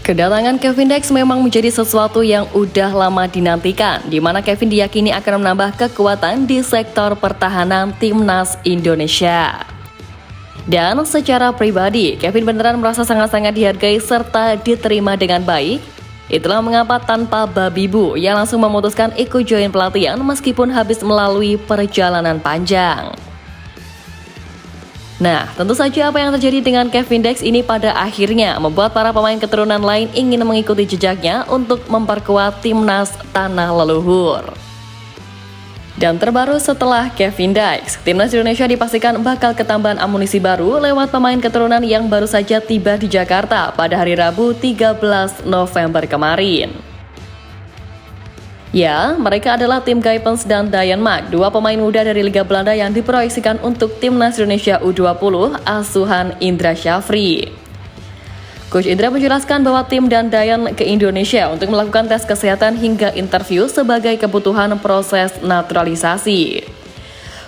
Kedatangan Kevin Dex memang menjadi sesuatu yang udah lama dinantikan, di mana Kevin diyakini akan menambah kekuatan di sektor pertahanan timnas Indonesia. Dan secara pribadi, Kevin beneran merasa sangat-sangat dihargai serta diterima dengan baik. Itulah mengapa tanpa babi bu, ia langsung memutuskan ikut join pelatihan meskipun habis melalui perjalanan panjang. Nah, tentu saja apa yang terjadi dengan Kevin Dex ini pada akhirnya membuat para pemain keturunan lain ingin mengikuti jejaknya untuk memperkuat timnas tanah leluhur. Dan terbaru setelah Kevin Dex, timnas Indonesia dipastikan bakal ketambahan amunisi baru lewat pemain keturunan yang baru saja tiba di Jakarta pada hari Rabu 13 November kemarin. Ya, mereka adalah Tim Guypens dan Dayan Mack, dua pemain muda dari Liga Belanda yang diproyeksikan untuk Timnas Indonesia U20 asuhan Indra Syafri. Coach Indra menjelaskan bahwa tim dan Dayan ke Indonesia untuk melakukan tes kesehatan hingga interview sebagai kebutuhan proses naturalisasi.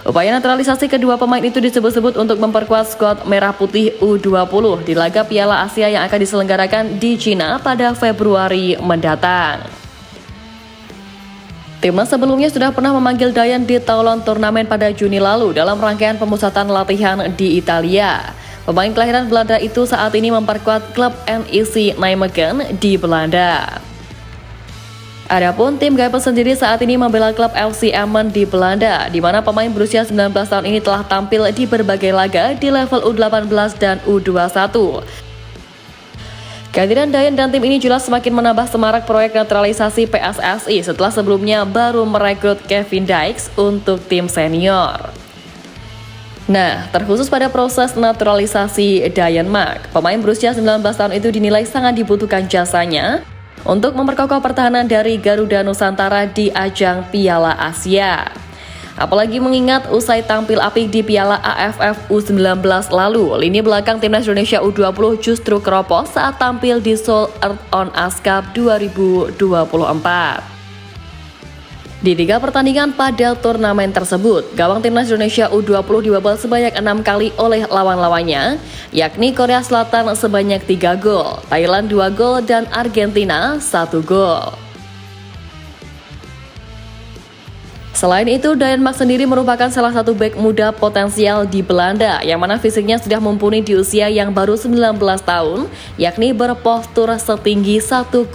Upaya naturalisasi kedua pemain itu disebut-sebut untuk memperkuat skuad Merah Putih U20 di laga Piala Asia yang akan diselenggarakan di Cina pada Februari mendatang. Timnas sebelumnya sudah pernah memanggil Dayan di Toulon turnamen pada Juni lalu dalam rangkaian pemusatan latihan di Italia. Pemain kelahiran Belanda itu saat ini memperkuat klub NEC Nijmegen di Belanda. Adapun tim Guypens sendiri saat ini membela klub FC Emmen di Belanda, di mana pemain berusia 19 tahun ini telah tampil di berbagai laga di level U18 dan U21. Kehadiran Dayan dan tim ini jelas semakin menambah semarak proyek naturalisasi PSSI setelah sebelumnya baru merekrut Kevin Dex untuk tim senior. Nah, terkhusus pada proses naturalisasi Dayan Mack, pemain berusia 19 tahun itu dinilai sangat dibutuhkan jasanya untuk memperkokoh pertahanan dari Garuda Nusantara di ajang Piala Asia. Apalagi mengingat usai tampil apik di Piala AFF U19 lalu, lini belakang timnas Indonesia U20 justru keropos saat tampil di Seoul Earth on Ice Cup 2024. Di 3 pertandingan pada turnamen tersebut, gawang timnas Indonesia U20 dibobol sebanyak 6 kali oleh lawan-lawannya, yakni Korea Selatan sebanyak 3 gol, Thailand 2 gol, dan Argentina 1 gol. Selain itu, Dayan Mack sendiri merupakan salah satu bek muda potensial di Belanda, yang mana fisiknya sudah mumpuni di usia yang baru 19 tahun, yakni berpostur setinggi 1,88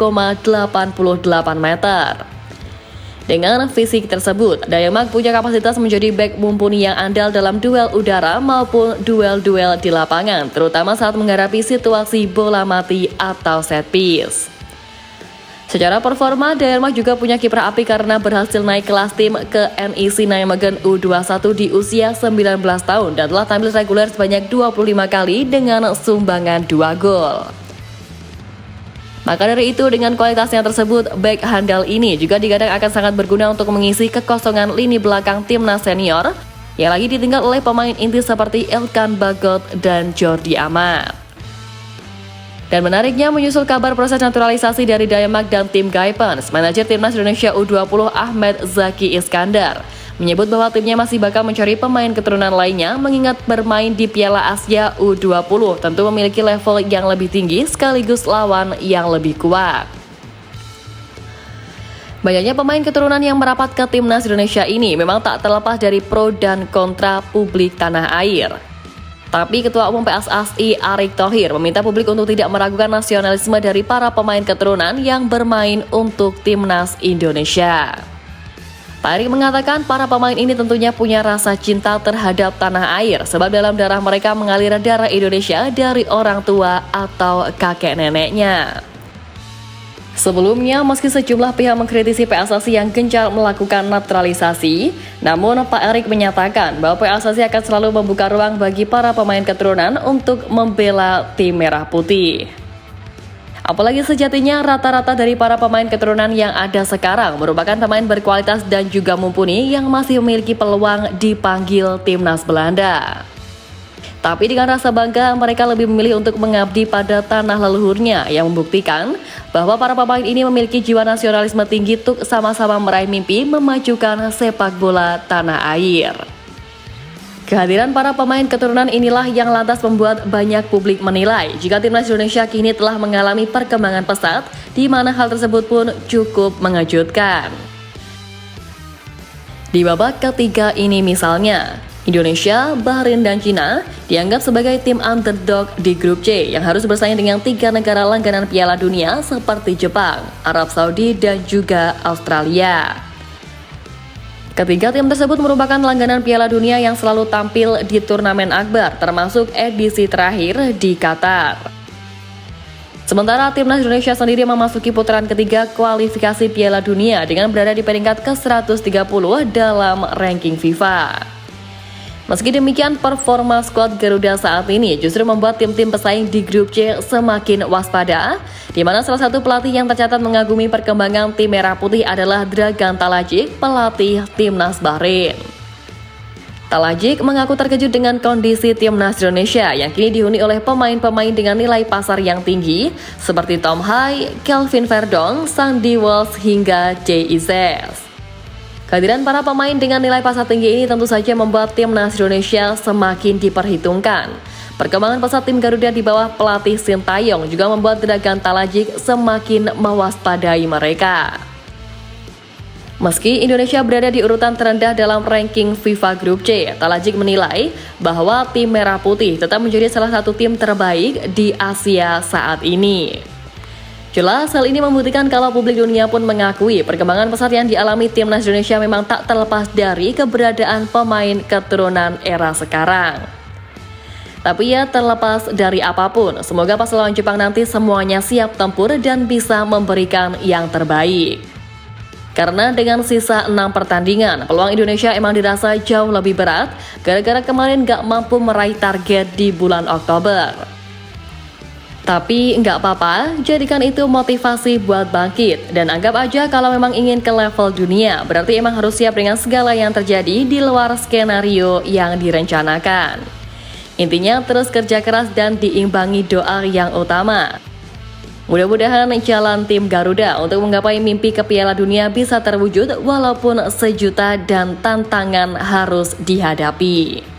meter. Dengan fisik tersebut, Dayan Mack punya kapasitas menjadi bek mumpuni yang andal dalam duel udara maupun duel-duel di lapangan, terutama saat menghadapi situasi bola mati atau set piece. Secara performa, Dayan Mack juga punya kiprah api karena berhasil naik kelas tim ke NEC Nijmegen U21 di usia 19 tahun dan telah tampil reguler sebanyak 25 kali dengan sumbangan 2 gol. Maka dari itu, dengan kualitasnya tersebut, bek handal ini juga digadang akan sangat berguna untuk mengisi kekosongan lini belakang timnas senior yang lagi ditinggal oleh pemain inti seperti Ilkan Bagot dan Jordi Amat. Dan menariknya, menyusul kabar proses naturalisasi dari Dayan Mack dan tim Guypens, manajer timnas Indonesia U20 Ahmed Zaki Iskandar menyebut bahwa timnya masih bakal mencari pemain keturunan lainnya mengingat bermain di Piala Asia U20 tentu memiliki level yang lebih tinggi sekaligus lawan yang lebih kuat. Banyaknya pemain keturunan yang merapat ke timnas Indonesia ini memang tak terlepas dari pro dan kontra publik tanah air. Tapi Ketua Umum PSSI Erick Thohir meminta publik untuk tidak meragukan nasionalisme dari para pemain keturunan yang bermain untuk timnas Indonesia. Pak Erick mengatakan para pemain ini tentunya punya rasa cinta terhadap tanah air sebab dalam darah mereka mengalir darah Indonesia dari orang tua atau kakek neneknya. Sebelumnya, meski sejumlah pihak mengkritisi PSSI yang gencar melakukan naturalisasi, namun Pak Erick menyatakan bahwa PSSI akan selalu membuka ruang bagi para pemain keturunan untuk membela tim merah putih. Apalagi sejatinya rata-rata dari para pemain keturunan yang ada sekarang merupakan pemain berkualitas dan juga mumpuni yang masih memiliki peluang dipanggil timnas Belanda. Tapi dengan rasa bangga, mereka lebih memilih untuk mengabdi pada tanah leluhurnya yang membuktikan bahwa para pemain ini memiliki jiwa nasionalisme tinggi untuk sama-sama meraih mimpi memajukan sepak bola tanah air. Kehadiran para pemain keturunan inilah yang lantas membuat banyak publik menilai jika timnas Indonesia kini telah mengalami perkembangan pesat, di mana hal tersebut pun cukup mengejutkan. Di babak ketiga ini misalnya, Indonesia, Bahrain, dan Cina dianggap sebagai tim underdog di grup C yang harus bersaing dengan 3 negara langganan Piala Dunia seperti Jepang, Arab Saudi, dan juga Australia. Ketiga tim tersebut merupakan langganan Piala Dunia yang selalu tampil di turnamen akbar, termasuk edisi terakhir di Qatar. Sementara timnas Indonesia sendiri memasuki putaran ketiga kualifikasi Piala Dunia dengan berada di peringkat ke-130 dalam ranking FIFA. Meski demikian, performa skuad Garuda saat ini justru membuat tim-tim pesaing di grup C semakin waspada, di mana salah satu pelatih yang tercatat mengagumi perkembangan tim Merah Putih adalah Dragan Talajik, pelatih timnas Bahrain. Talajik mengaku terkejut dengan kondisi timnas Indonesia yang kini dihuni oleh pemain-pemain dengan nilai pasar yang tinggi seperti Tom Hai, Kelvin Verdong, Sandy Walsh hingga Jay Izzes. Kehadiran para pemain dengan nilai pasar tinggi ini tentu saja membuat timnas Indonesia semakin diperhitungkan. Perkembangan pesat tim Garuda di bawah pelatih Sintayong juga membuat Dragan Talajik semakin mewaspadai mereka. Meski Indonesia berada di urutan terendah dalam ranking FIFA Grup C, Talajik menilai bahwa tim Merah Putih tetap menjadi salah satu tim terbaik di Asia saat ini. Jelas, hal ini membuktikan kalau publik dunia pun mengakui perkembangan pesat yang dialami timnas Indonesia memang tak terlepas dari keberadaan pemain keturunan era sekarang. Tapi ya, terlepas dari apapun, semoga pas lawan Jepang nanti semuanya siap tempur dan bisa memberikan yang terbaik. Karena dengan sisa 6 pertandingan, peluang Indonesia emang dirasa jauh lebih berat gara-gara kemarin gak mampu meraih target di bulan Oktober. Tapi nggak apa-apa, jadikan itu motivasi buat bangkit. Dan anggap aja kalau memang ingin ke level dunia, berarti emang harus siap dengan segala yang terjadi di luar skenario yang direncanakan. Intinya terus kerja keras dan diimbangi doa yang utama. Mudah-mudahan jalan tim Garuda untuk menggapai mimpi ke Piala Dunia bisa terwujud walaupun sejuta dan tantangan harus dihadapi.